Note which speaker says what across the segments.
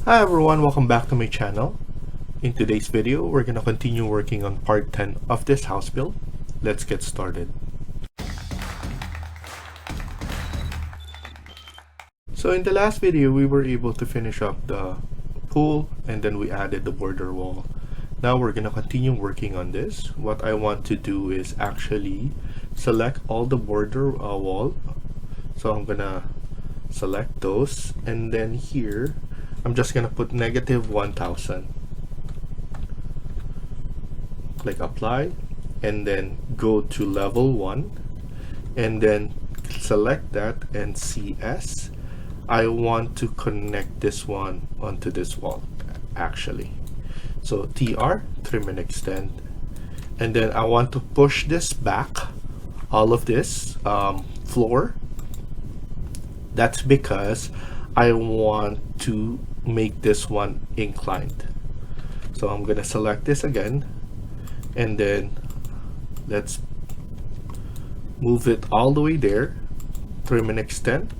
Speaker 1: Hi everyone, welcome back to my channel. In today's video, we're going to continue working on part 10 of this house build. Let's get started. So in the last video, we were able to finish up the pool and then we added the border wall. Now we're going to continue working on this. What I want to do is actually select all the border wall. So I'm going to select those, and then here I'm just gonna put -1000, click apply, and then go to level 1 and then select that and CS. I want to connect this one onto this wall actually. So TR, trim and extend, and then I want to push this back, all of this floor. That's because I want to make this one inclined. So I'm gonna select this again, and then let's move it all the way there, trim and extend,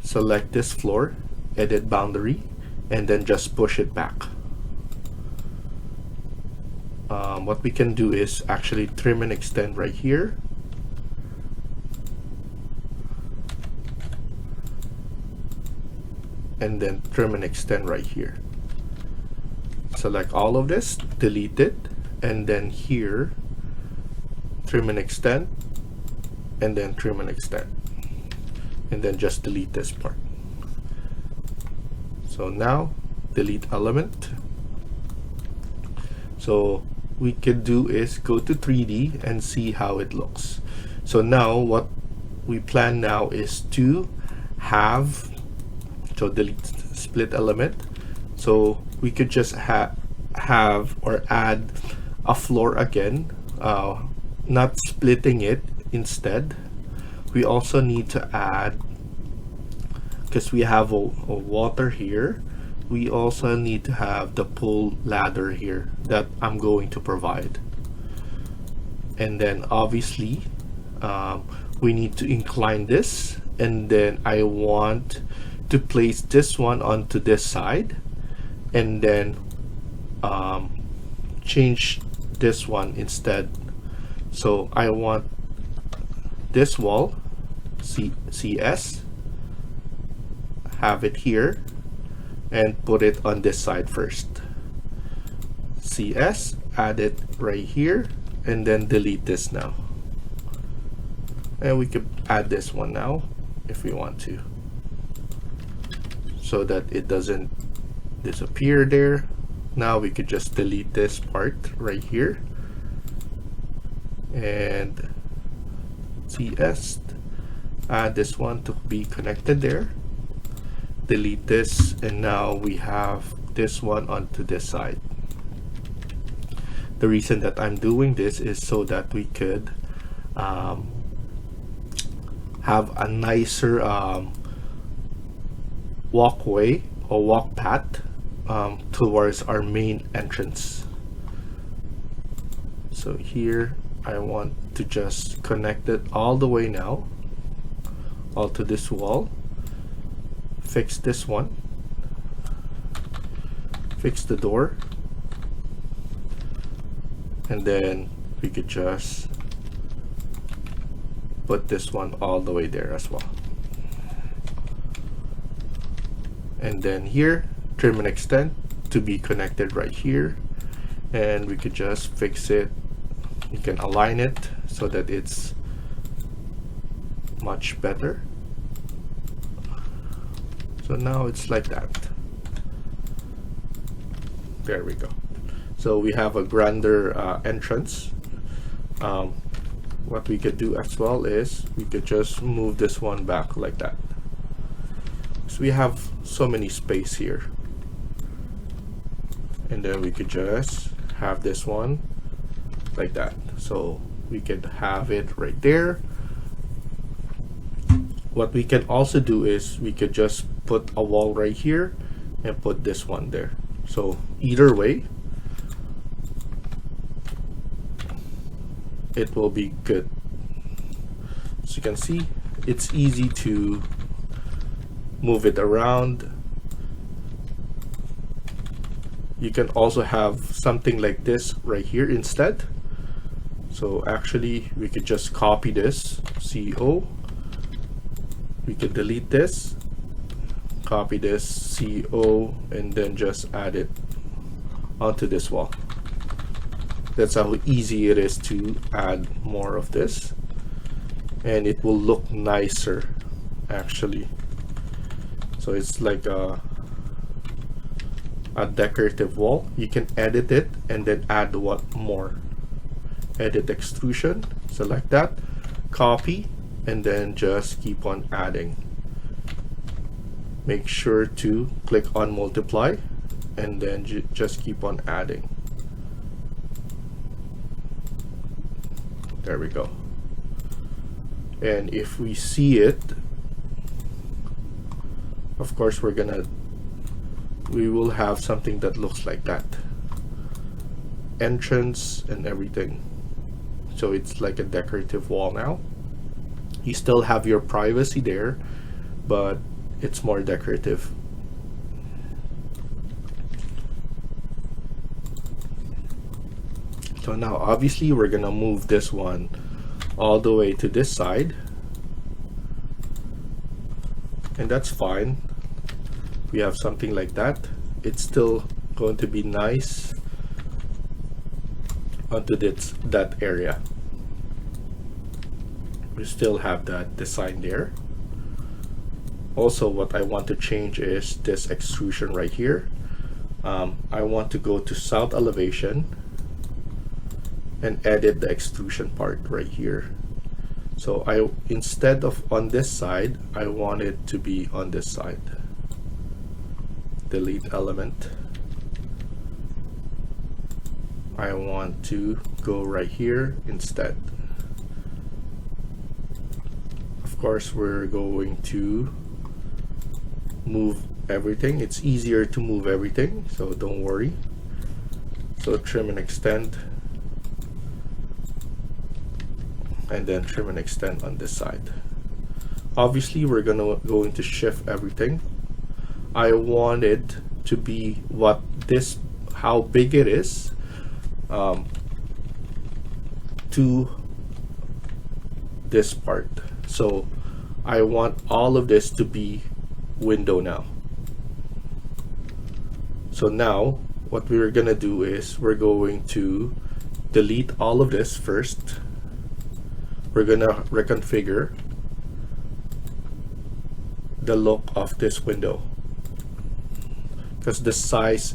Speaker 1: select this floor, edit boundary, and then just push it back. What we can do is actually trim and extend right here, and then trim and extend right here. Select all of this, delete it, and then here trim and extend, and then trim and extend, and then just delete this part. So now delete element. So we could do is go to 3D and see how it looks. So now what we plan now is to have, so delete split element. So we could just have or add a floor again, not splitting it. Instead, we also need to add, because we have a water here, we also need to have the pull ladder here that I'm going to provide. And then obviously we need to incline this, and then I want to place this one onto this side, and then change this one instead. So I want this wall, CS, have it here and put it on this side first. CS, add it right here, and then delete this now. And we could add this one now if we want to, so that it doesn't disappear there. Now we could just delete this part right here and CS, add this one to be connected there, delete this, and now we have this one onto this side. The reason that I'm doing this is so that we could have a nicer walkway or walk path towards our main entrance. So here I want to just connect it all the way now, all to this wall. Fix this one, fix the door, and then we could just put this one all the way there as well. And then here, trim and extend to be connected right here, and we could just fix it. You can align it so that it's much better. So now it's like that. There we go. So we have a grander entrance. What we could do as well is we could just move this one back like that. So we have so many space here, and then we could just have this one like that. So we could have it right there. What we can also do is we could just put a wall right here and put this one there. So either way, it will be good. So you can see it's easy to move it around you can also have something like this right here instead. So actually we could just copy this CO, we could delete this, copy this CO, and then just add it onto this wall. That's how easy it is to add more of this, and it will look nicer actually. So it's like a decorative wall. You can edit it and then add what more. Edit extrusion, select that, copy, and then just keep on adding. Make sure to click on multiply, and then just keep on adding. There we go. And if we see it, of course we will have something that looks like that. Entrance and everything. So it's like a decorative wall now. You still have your privacy there, but it's more decorative. So now obviously we're gonna move this one all the way to this side, and that's fine. We have something like that. It's still going to be nice onto that area. We still have that design there. Also, what I want to change is this extrusion right here. I want to go to south elevation and edit the extrusion part right here. So instead of on this side, I want it to be on this side. Delete element. I want to go right here instead. Of course, we're going to move everything. It's easier to move everything, so don't worry. So trim and extend, and then trim and extend on this side. Obviously we're going to shift everything. I want it to be how big it is to this part. So I want all of this to be window now. So now what we're gonna do is we're going to delete all of this first. We're gonna reconfigure the look of this window because the size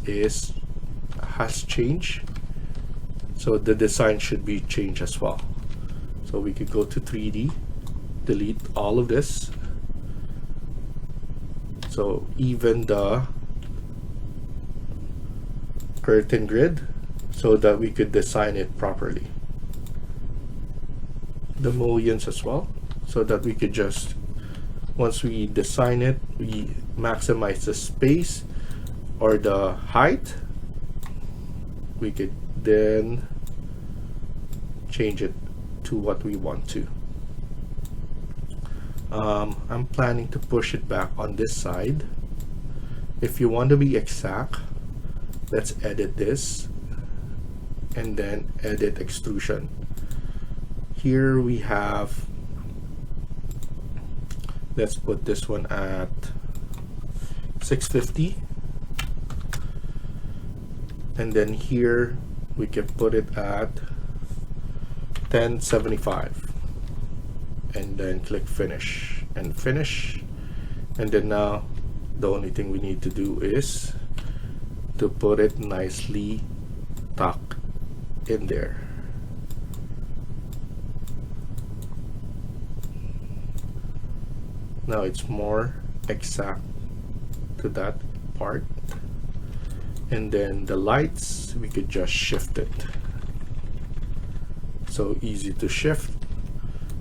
Speaker 1: has changed, so the design should be changed as well. So we could go to 3D, delete all of this, so even the curtain grid, so that we could design it properly. The mullions as well, so that we could just, once we design it, we maximize the space or the height. We could then change it to what we want to. I'm planning to push it back on this side. If you want to be exact, let's edit this and then edit extrusion. Here we have, let's put this one at 650, and then here we can put it at 1075, and then click finish and finish. And then now the only thing we need to do is to put it nicely tucked in there. Now it's more exact to that part. And then the lights, we could just shift it. So easy to shift.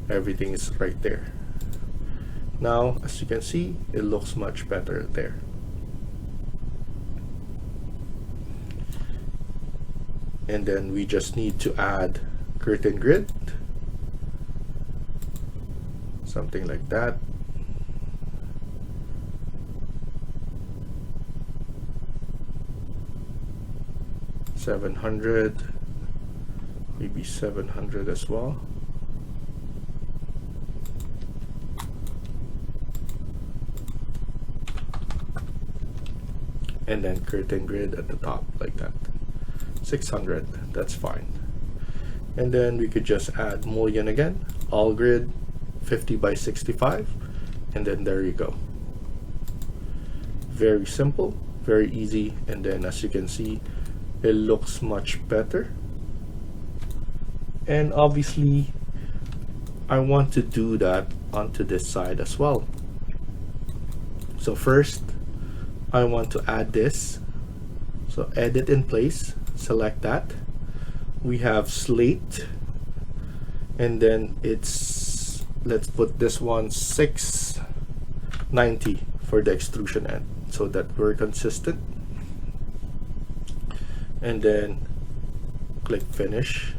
Speaker 1: Everything is right there. Now, as you can see, it looks much better there. And then we just need to add curtain grid, something like that. 700, maybe 700 as well. And then curtain grid at the top like that. 600, that's fine. And then we could just add mullion again, all grid 50 by 65, and then there you go. Very simple, very easy, and then as you can see, it looks much better. And obviously I want to do that onto this side as well. So first I want to add this, so edit in place, select that. We have slate, and then it's, let's put this one 690 for the extrusion end so that we're consistent. And then click finish,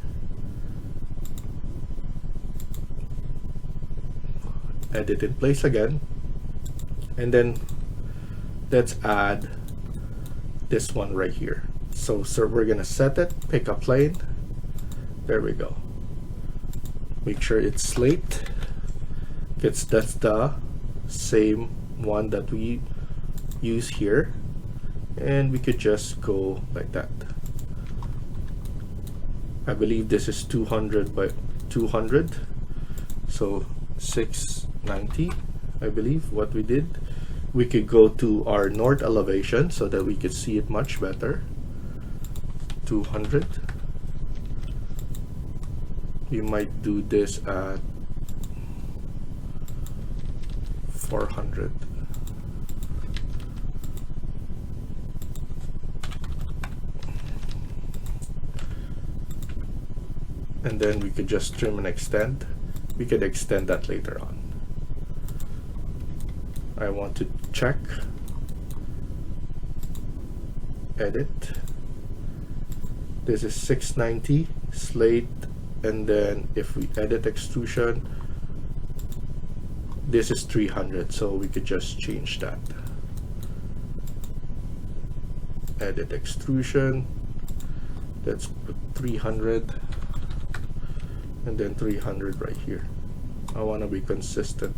Speaker 1: edit in place again, and then let's add this one right here. So we're gonna set it, pick a plane, there we go. Make sure it's slate, that's the same one that we use here, and we could just go like that. I believe this is 200 by 200, so 690 I believe what we did. We could go to our north elevation so that we could see it much better. 200. We might do this at 400. And then we could just trim and extend. We could extend that later on. I want to check, edit. This is 690 slate, and then if we edit extrusion, this is 300, so we could just change that. Edit extrusion, let's put 300, and then 300 right here. I want to be consistent.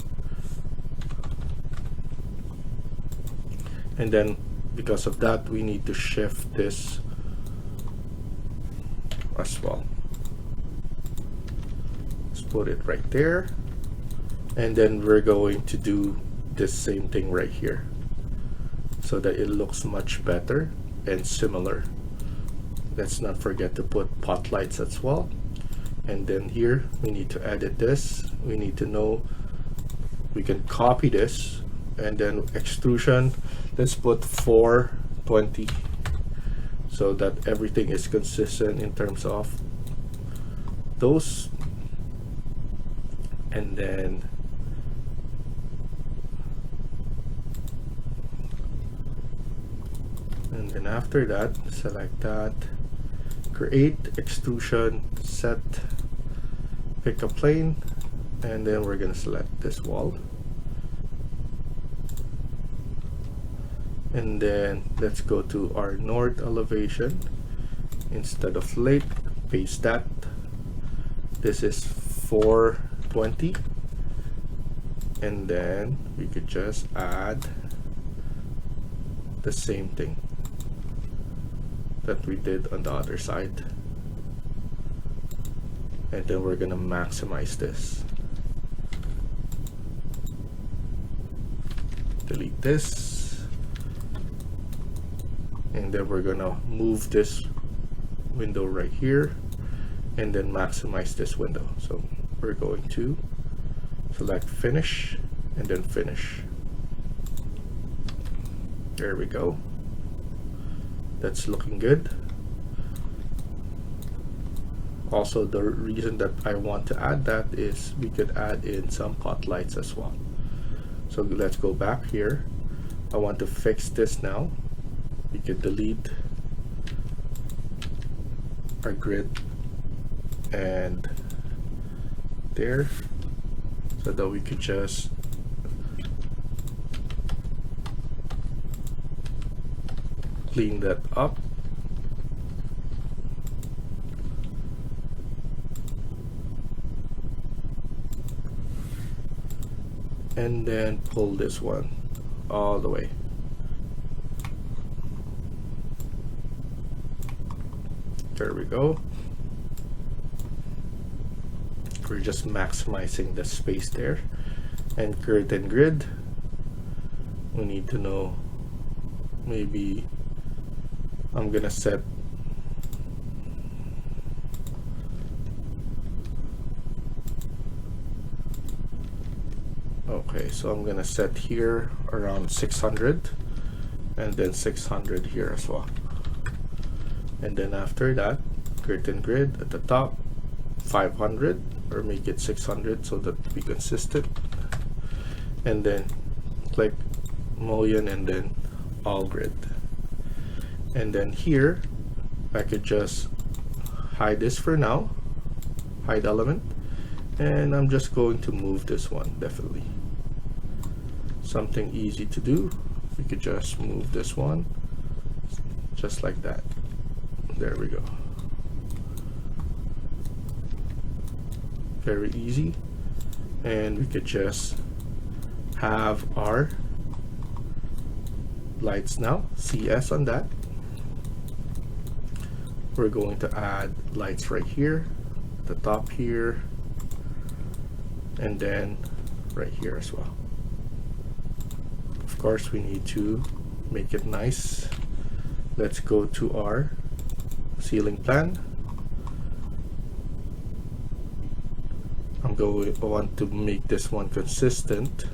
Speaker 1: And then because of that, we need to shift this as well. Let's put it right there, and then we're going to do this same thing right here so that it looks much better and similar. Let's not forget to put pot lights as well. And then here we need to edit this. We need to know, we can copy this, and then extrusion, let's put 420 so that everything is consistent in terms of those. And then after that, select that, create extrusion, set, pick a plane, and then we're gonna select this wall. And then let's go to our north elevation. Instead of slate, paste that. This is 420, and then we could just add the same thing that we did on the other side, and then we're gonna maximize this. Delete this, and then we're gonna move this window right here, and then maximize this window. So we're going to select finish, and then finish. There we go. That's looking good. Also, the reason that I want to add that is we could add in some pot lights as well. So let's go back here. I want to fix this now. We could delete our grid and there, so that we could just clean that up. and then pull this one all the way. There we go. We're just maximizing the space there. And curtain grid, we need to know, maybe I'm gonna set okay, so I'm gonna set here around 600 and then 600 here as well. And then after that, curtain grid at the top 500, or make it 600 so that we consistent. And then click mullion and then all grid. And then here I could just hide this for now, hide element, and I'm just going to move this one. Definitely something easy to do. We could just move this one just like that. There we go. Very easy. And we could just have our lights now, CS on that. We're going to add lights right here, the top here, and then right here as well. Of course, we need to make it nice. Let's go to our ceiling plan. I want to make this one consistent.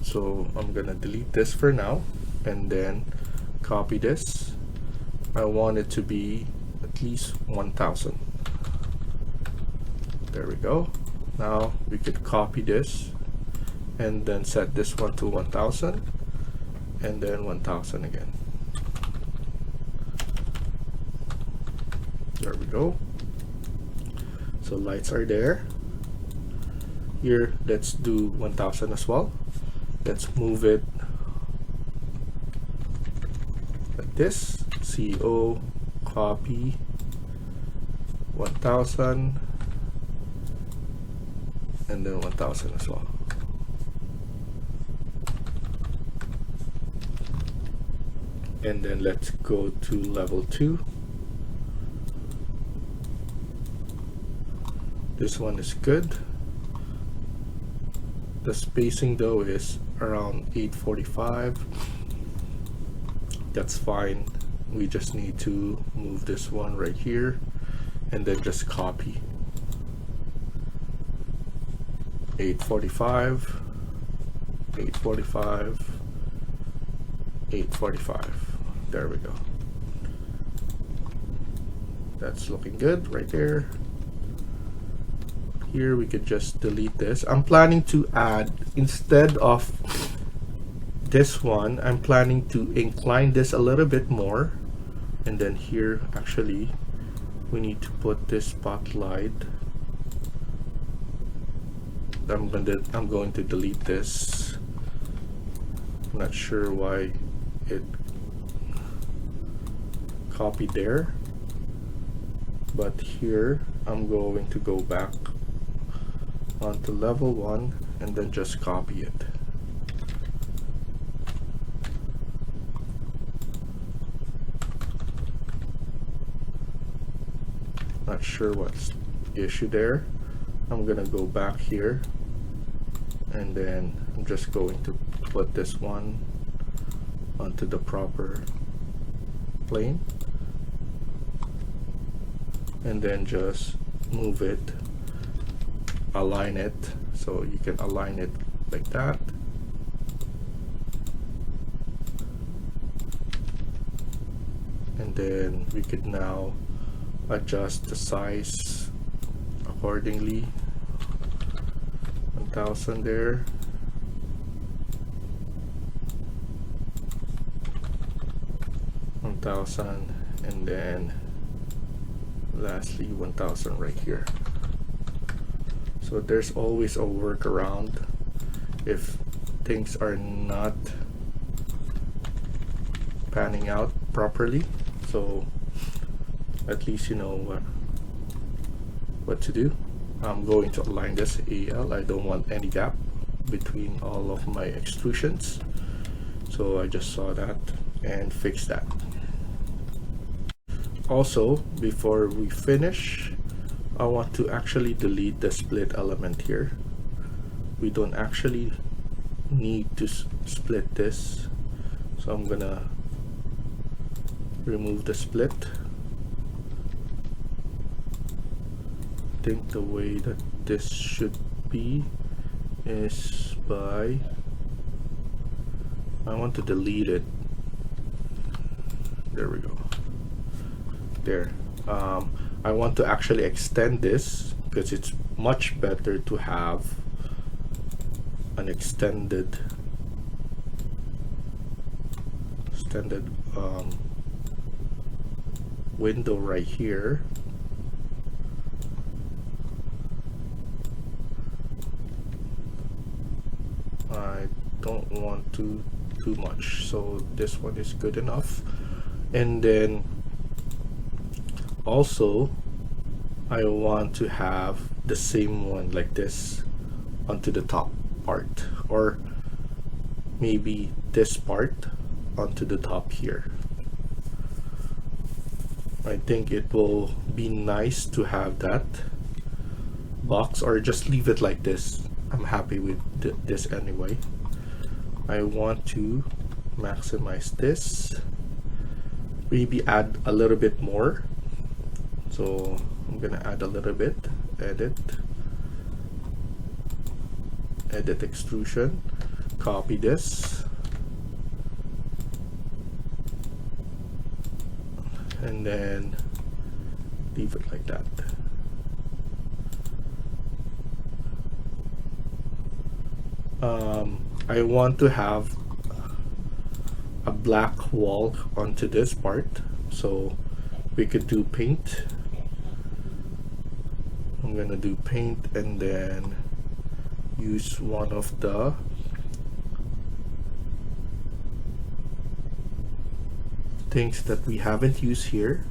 Speaker 1: So I'm gonna delete this for now and then copy this. I want it to be at least 1000. There we go. Now we could copy this and then set this one to 1000 and then 1000 again. There we go. So lights are there. Here, let's do 1000 as well. Let's move it like this. CO, copy 1000 and then 1000 as well. And then let's go to level 2. This one is good. The spacing though is around 845. That's fine. We just need to move this one right here and then just copy 845, 845, 845. There we go. That's looking good right there. Here we could just delete this. I'm planning to add, instead of this one, I'm planning to incline this a little bit more. And then here, actually, we need to put this spotlight. I'm going to delete this. I'm not sure why it copied there. But here, I'm going to go back onto level 1 and then just copy it. Not sure what's the issue there. I'm gonna go back here and then I'm just going to put this one onto the proper plane and then just move it, align it, so you can align it like that. And then we could now adjust the size accordingly. 1000 there. And then lastly 1000 right here. So there's always a workaround if things are not panning out properly. so at least you know what to do. I'm going to align this AL. I don't want any gap between all of my extrusions, so I just saw that and fix that. Also, before we finish, I want to actually delete the split element here. We don't actually need to split this, so I'm gonna remove the split. I think the way that this should be is by, I want to delete it. There we go. There. I want to actually extend this because it's much better to have an extended window right here. I don't want to too much, so this one is good enough. And then also I want to have the same one like this onto the top part, or maybe this part onto the top here. I think it will be nice to have that box, or just leave it like this. I'm happy with this anyway. I want to maximize this, maybe add a little bit more. So I'm gonna add a little bit, edit extrusion, copy this, and then leave it like that. I want to have a black wall onto this part, so we could do paint. I'm gonna do paint and then use one of the things that we haven't used here.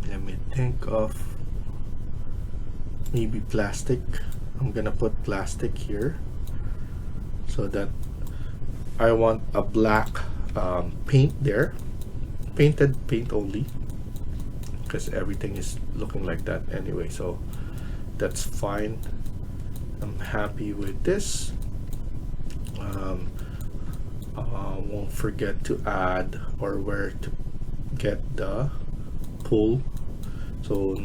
Speaker 1: Let me think of maybe plastic. I'm gonna put plastic here so that I want a black paint there, painted paint only, because everything is looking like that anyway, so that's fine. I'm happy with this. Won't forget to add or where to get the pull, so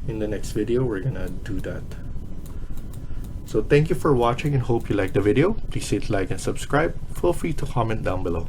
Speaker 1: in the next video we're gonna do that. So thank you for watching and hope you liked the video. Please hit like and subscribe. Feel free to comment down below.